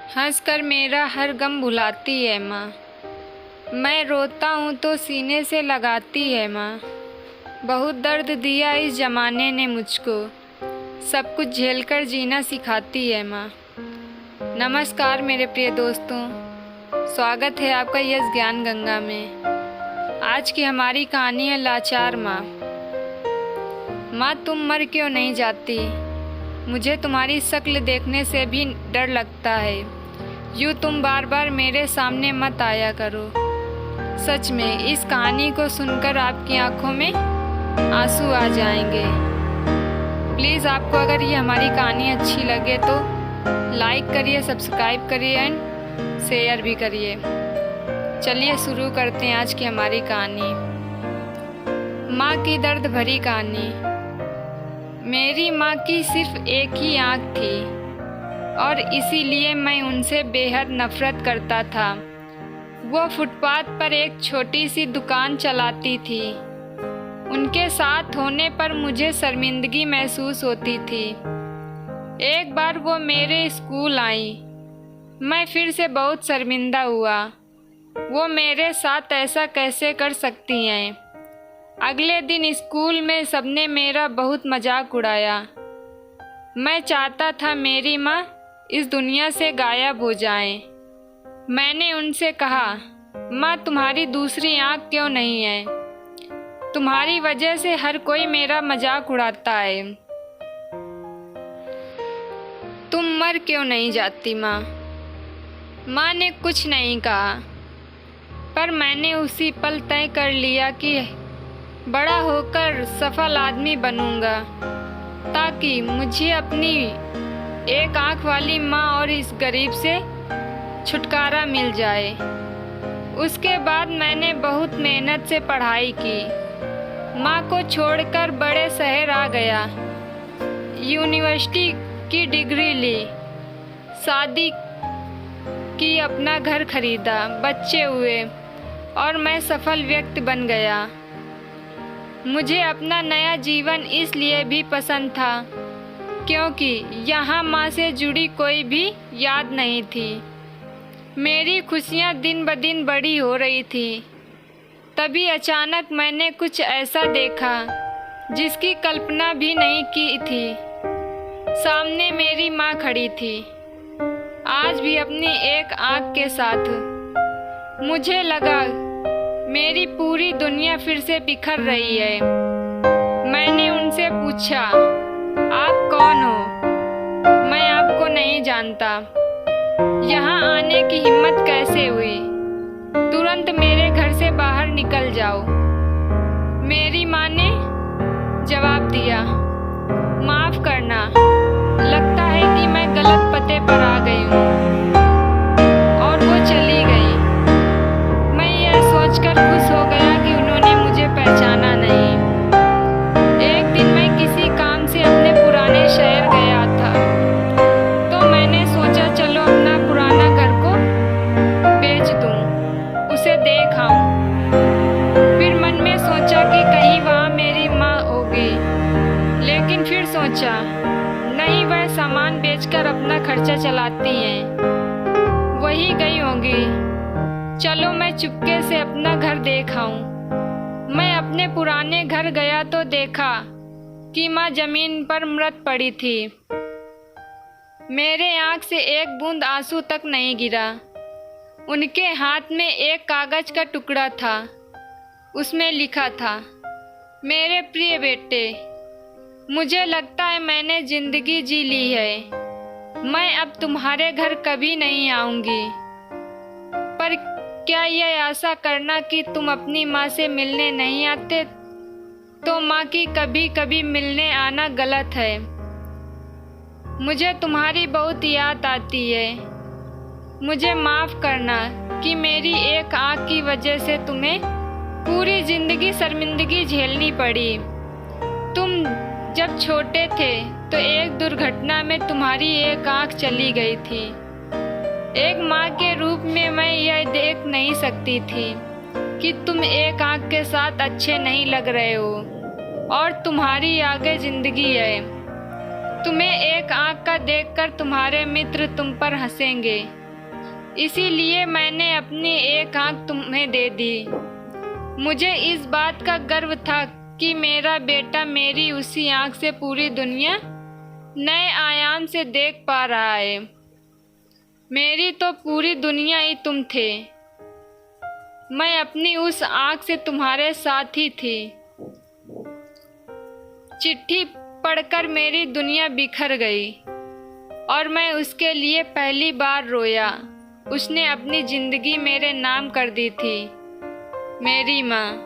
हंसकर मेरा हर गम भुलाती है माँ। मैं रोता हूँ तो सीने से लगाती है माँ। बहुत दर्द दिया इस ज़माने ने मुझको, सब कुछ झेलकर जीना सिखाती है माँ। नमस्कार मेरे प्रिय दोस्तों, स्वागत है आपका यस ज्ञान गंगा में। आज की हमारी कहानी है लाचार माँ। माँ तुम मर क्यों नहीं जाती, मुझे तुम्हारी शक्ल देखने से भी डर लगता है। यूँ तुम बार बार मेरे सामने मत आया करो। सच में इस कहानी को सुनकर आपकी आंखों में आंसू आ जाएंगे। प्लीज़ आपको अगर ये हमारी कहानी अच्छी लगे तो लाइक करिए, सब्सक्राइब करिए एंड शेयर भी करिए। चलिए शुरू करते हैं आज की हमारी कहानी। माँ की दर्द भरी कहानी। मेरी माँ की सिर्फ एक ही आँख थी और इसीलिए मैं उनसे बेहद नफरत करता था। वो फुटपाथ पर एक छोटी सी दुकान चलाती थी। उनके साथ होने पर मुझे शर्मिंदगी महसूस होती थी। एक बार वो मेरे स्कूल आई, मैं फिर से बहुत शर्मिंदा हुआ। वो मेरे साथ ऐसा कैसे कर सकती हैं। अगले दिन स्कूल में सबने मेरा बहुत मजाक उड़ाया। मैं चाहता था मेरी माँ इस दुनिया से गायब हो जाए। मैंने उनसे कहा, माँ तुम्हारी दूसरी आँख क्यों नहीं है? तुम्हारी वजह से हर कोई मेरा मजाक उड़ाता है। तुम मर क्यों नहीं जाती माँ? माँ ने कुछ नहीं कहा, पर मैंने उसी पल तय कर लिया कि बड़ा होकर सफल आदमी बनूंगा, ताकि मुझे अपनी एक आँख वाली माँ और इस गरीब से छुटकारा मिल जाए। उसके बाद मैंने बहुत मेहनत से पढ़ाई की। माँ को छोड़कर बड़े शहर आ गया, यूनिवर्सिटी की डिग्री ली, शादी की, अपना घर खरीदा, बच्चे हुए और मैं सफल व्यक्ति बन गया। मुझे अपना नया जीवन इसलिए भी पसंद था क्योंकि यहाँ माँ से जुड़ी कोई भी याद नहीं थी। मेरी खुशियाँ दिन ब दिन बड़ी हो रही थी। तभी अचानक मैंने कुछ ऐसा देखा जिसकी कल्पना भी नहीं की थी। सामने मेरी माँ खड़ी थी, आज भी अपनी एक आँख के साथ। मुझे लगा मेरी पूरी दुनिया फिर से बिखर रही है। मैंने उनसे पूछा, आप कौन हो? मैं आपको नहीं जानता। यहाँ आने की हिम्मत कैसे हुई? तुरंत मेरे घर से बाहर निकल जाओ। मेरी माँ ने जवाब दिया, माफ़ करना, लगता है कि मैं गलत पते पर आ गई हूँ। और वो चली गई। मैं यह सोचकर खुश हो गया कि उन्होंने मुझे पहचाना नहीं। एक दिन मैं किसी काम से अपने पुराने शहर गया था, तो मैंने सोचा चलो अपना पुराना घर को बेच दूं, उसे देख आऊं। फिर मन में सोचा कि कहीं वहाँ मेरी माँ होगी, लेकिन फिर सोचा नहीं, वह सामान बेचकर अपना खर्चा चलाती हैं, वही गई होंगी। चलो मैं चुपके से अपना घर देख आऊं। मैं अपने पुराने घर गया तो देखा कि माँ जमीन पर मृत पड़ी थी। मेरे आँख से एक बूंद आंसू तक नहीं गिरा। उनके हाथ में एक कागज का टुकड़ा था। उसमें लिखा था, मेरे प्रिय बेटे, मुझे लगता है मैंने जिंदगी जी ली है। मैं अब तुम्हारे घर कभी नहीं आऊंगी। पर क्या यह आशा करना कि तुम अपनी माँ से मिलने नहीं आते, तो माँ की कभी कभी मिलने आना गलत है। मुझे तुम्हारी बहुत याद आती है। मुझे माफ़ करना कि मेरी एक आँख की वजह से तुम्हें पूरी जिंदगी शर्मिंदगी झेलनी पड़ी। तुम जब छोटे थे तो एक दुर्घटना में तुम्हारी एक आँख चली गई थी। एक माँ के रूप में मैं यह देख नहीं सकती थी कि तुम एक आँख के साथ अच्छे नहीं लग रहे हो और तुम्हारी आगे ज़िंदगी है। तुम्हें एक आंख का देखकर तुम्हारे मित्र तुम पर हंसेंगे, इसीलिए मैंने अपनी एक आंख तुम्हें दे दी। मुझे इस बात का गर्व था कि मेरा बेटा मेरी उसी आंख से पूरी दुनिया नए आयाम से देख पा रहा है। मेरी तो पूरी दुनिया ही तुम थे। मैं अपनी उस आंख से तुम्हारे साथ ही थी। चिट्ठी पढ़कर मेरी दुनिया बिखर गई और मैं उसके लिए पहली बार रोया। उसने अपनी जिंदगी मेरे नाम कर दी थी। मेरी माँ।